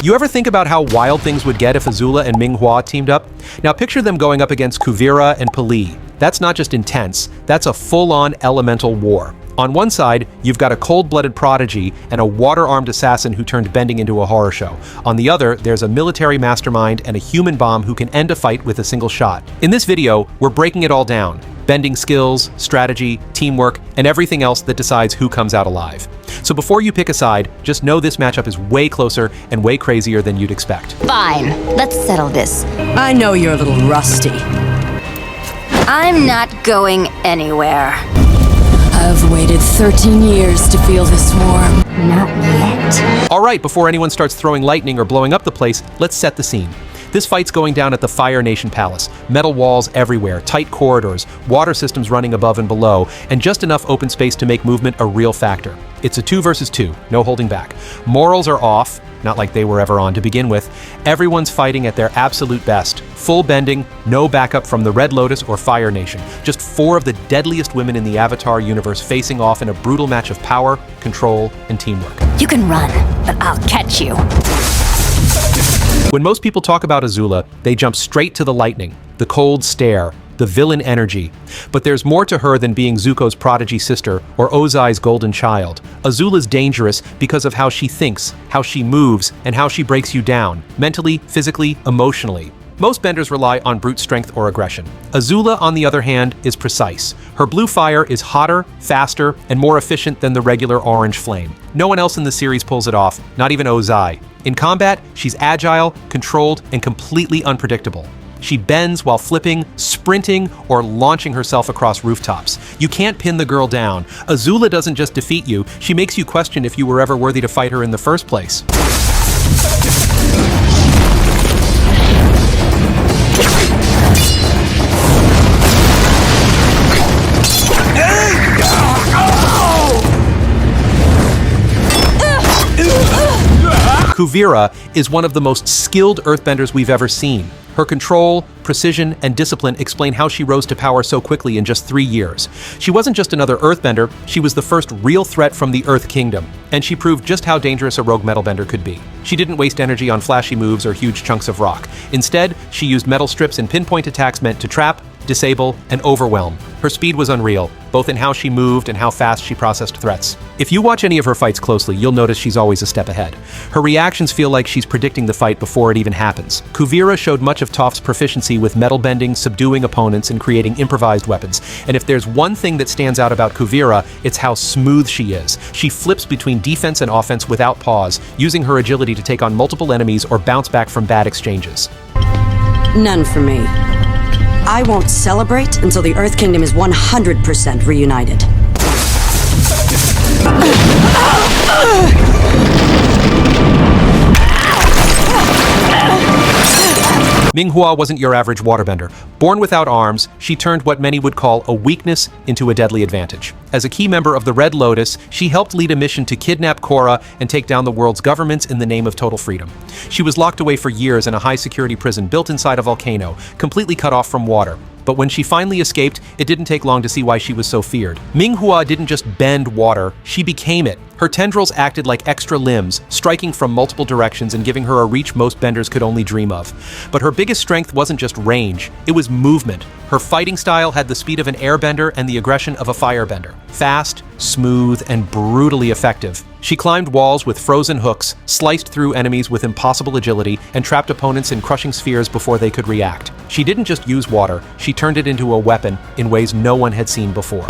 You ever think about how wild things would get if Azula and Ming-Hua teamed up? Now picture them going up against Kuvira and P'Li. That's not just intense, that's a full-on elemental war. On one side, you've got a cold-blooded prodigy and a water-armed assassin who turned bending into a horror show. On the other, there's a military mastermind and a human bomb who can end a fight with a single shot. In this video, we're breaking it all down. Bending skills, strategy, teamwork, and everything else that decides who comes out alive. So before you pick a side, just know this matchup is way closer and way crazier than you'd expect. Fine, let's settle this. I know you're a little rusty. I'm not going anywhere. I've waited 13 years to feel this warm. Not yet. All right, before anyone starts throwing lightning or blowing up the place, let's set the scene. This fight's going down at the Fire Nation Palace. Metal walls everywhere, tight corridors, water systems running above and below, and just enough open space to make movement a real factor. It's a 2 versus 2, no holding back. Morals are off, not like they were ever on to begin with. Everyone's fighting at their absolute best. Full bending, no backup from the Red Lotus or Fire Nation. Just 4 of the deadliest women in the Avatar universe facing off in a brutal match of power, control, and teamwork. You can run, but I'll catch you. When most people talk about Azula, they jump straight to the lightning, the cold stare, the villain energy. But there's more to her than being Zuko's prodigy sister or Ozai's golden child. Azula's dangerous because of how she thinks, how she moves, and how she breaks you down, mentally, physically, emotionally. Most benders rely on brute strength or aggression. Azula, on the other hand, is precise. Her blue fire is hotter, faster, and more efficient than the regular orange flame. No one else in the series pulls it off, not even Ozai. In combat, she's agile, controlled, and completely unpredictable. She bends while flipping, sprinting, or launching herself across rooftops. You can't pin the girl down. Azula doesn't just defeat you, she makes you question if you were ever worthy to fight her in the first place. Kuvira is one of the most skilled earthbenders we've ever seen. Her control, precision, and discipline explain how she rose to power so quickly in just 3 years. She wasn't just another earthbender, she was the first real threat from the Earth Kingdom, and she proved just how dangerous a rogue metalbender could be. She didn't waste energy on flashy moves or huge chunks of rock. Instead, she used metal strips and pinpoint attacks meant to trap, disable, and overwhelm. Her speed was unreal, both in how she moved and how fast she processed threats. If you watch any of her fights closely, you'll notice she's always a step ahead. Her reactions feel like she's predicting the fight before it even happens. Kuvira showed much of Toph's proficiency with metal bending, subduing opponents, and creating improvised weapons. And if there's one thing that stands out about Kuvira, it's how smooth she is. She flips between defense and offense without pause, using her agility to take on multiple enemies or bounce back from bad exchanges. None for me. I won't celebrate until the Earth Kingdom is 100% reunited. Ming-Hua wasn't your average waterbender. Born without arms, she turned what many would call a weakness into a deadly advantage. As a key member of the Red Lotus, she helped lead a mission to kidnap Korra and take down the world's governments in the name of total freedom. She was locked away for years in a high-security prison built inside a volcano, completely cut off from water. But when she finally escaped, it didn't take long to see why she was so feared. Ming-Hua didn't just bend water, she became it. Her tendrils acted like extra limbs, striking from multiple directions and giving her a reach most benders could only dream of. But her biggest strength wasn't just range, it was movement. Her fighting style had the speed of an airbender and the aggression of a firebender. Fast, smooth, and brutally effective. She climbed walls with frozen hooks, sliced through enemies with impossible agility, and trapped opponents in crushing spheres before they could react. She didn't just use water, she turned it into a weapon in ways no one had seen before.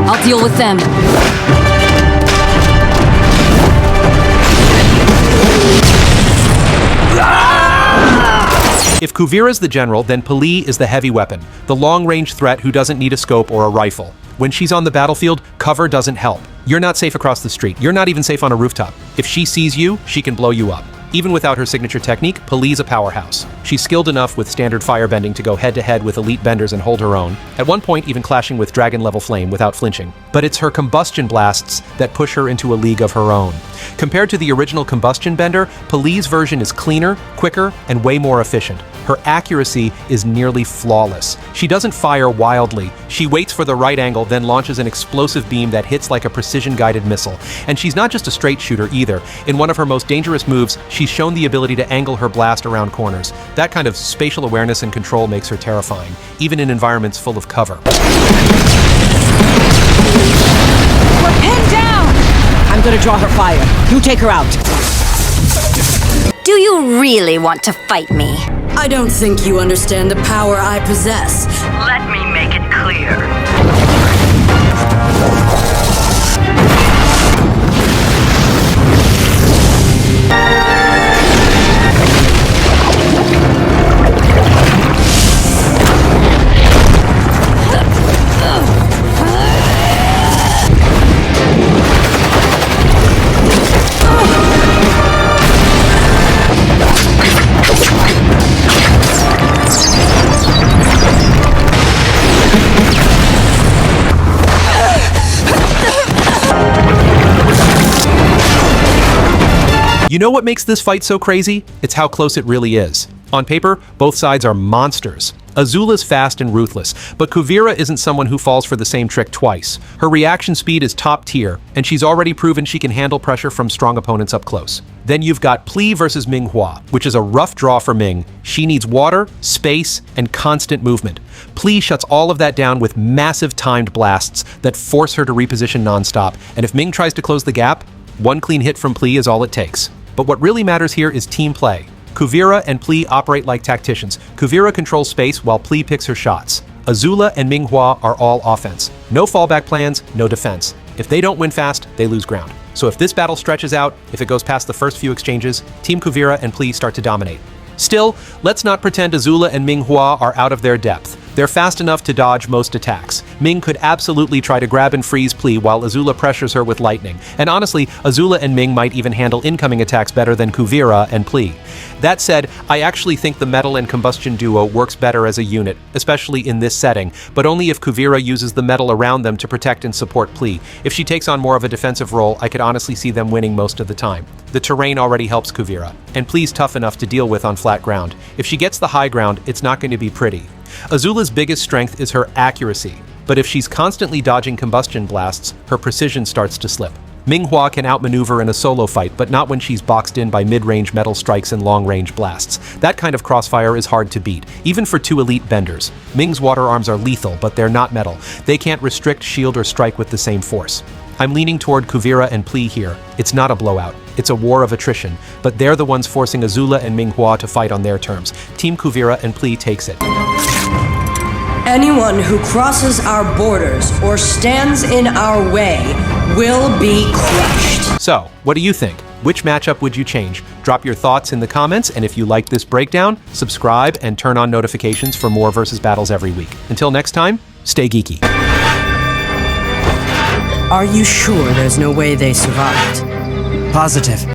I'll deal with them. If Kuvira's the general, then P'Li is the heavy weapon, the long-range threat who doesn't need a scope or a rifle. When she's on the battlefield, cover doesn't help. You're not safe across the street. You're not even safe on a rooftop. If she sees you, she can blow you up. Even without her signature technique, P'Li's a powerhouse. She's skilled enough with standard firebending to go head-to-head with elite benders and hold her own, at one point even clashing with dragon-level flame without flinching. But it's her combustion blasts that push her into a league of her own. Compared to the original combustion bender, P'Li's version is cleaner, quicker, and way more efficient. Her accuracy is nearly flawless. She doesn't fire wildly. She waits for the right angle, then launches an explosive beam that hits like a precision-guided missile. And she's not just a straight shooter either. In one of her most dangerous moves, she's shown the ability to angle her blast around corners. That kind of spatial awareness and control makes her terrifying, even in environments full of cover. We're pinned down! I'm gonna draw her fire. You take her out. Do you really want to fight me? I don't think you understand the power I possess. Let me make it clear. You know what makes this fight so crazy? It's how close it really is. On paper, both sides are monsters. Azula's fast and ruthless, but Kuvira isn't someone who falls for the same trick twice. Her reaction speed is top tier, and she's already proven she can handle pressure from strong opponents up close. Then you've got P'Li versus Ming-Hua, which is a rough draw for Ming. She needs water, space, and constant movement. P'Li shuts all of that down with massive timed blasts that force her to reposition nonstop, and if Ming tries to close the gap, one clean hit from P'Li is all it takes. But what really matters here is team play. Kuvira and P'Li operate like tacticians. Kuvira controls space while P'Li picks her shots. Azula and Ming-Hua are all offense. No fallback plans, no defense. If they don't win fast, they lose ground. So if this battle stretches out, if it goes past the first few exchanges, Team Kuvira and P'Li start to dominate. Still, let's not pretend Azula and Ming-Hua are out of their depth. They're fast enough to dodge most attacks. Ming could absolutely try to grab and freeze P'Li while Azula pressures her with lightning. And honestly, Azula and Ming might even handle incoming attacks better than Kuvira and P'Li. That said, I actually think the metal and combustion duo works better as a unit, especially in this setting, but only if Kuvira uses the metal around them to protect and support P'Li. If she takes on more of a defensive role, I could honestly see them winning most of the time. The terrain already helps Kuvira, and P'Li's tough enough to deal with on flat ground. If she gets the high ground, it's not going to be pretty. Azula's biggest strength is her accuracy, but if she's constantly dodging combustion blasts, her precision starts to slip. Ming-Hua can outmaneuver in a solo fight, but not when she's boxed in by mid-range metal strikes and long-range blasts. That kind of crossfire is hard to beat, even for two elite benders. Ming's water arms are lethal, but they're not metal. They can't restrict, shield, or strike with the same force. I'm leaning toward Kuvira and P'Li here. It's not a blowout. It's a war of attrition, but they're the ones forcing Azula and Ming-Hua to fight on their terms. Team Kuvira and P'Li takes it. Anyone who crosses our borders or stands in our way will be crushed. So, what do you think? Which matchup would you change? Drop your thoughts in the comments, and if you liked this breakdown, subscribe and turn on notifications for more versus battles every week. Until next time, stay geeky. Are you sure there's no way they survived? Positive.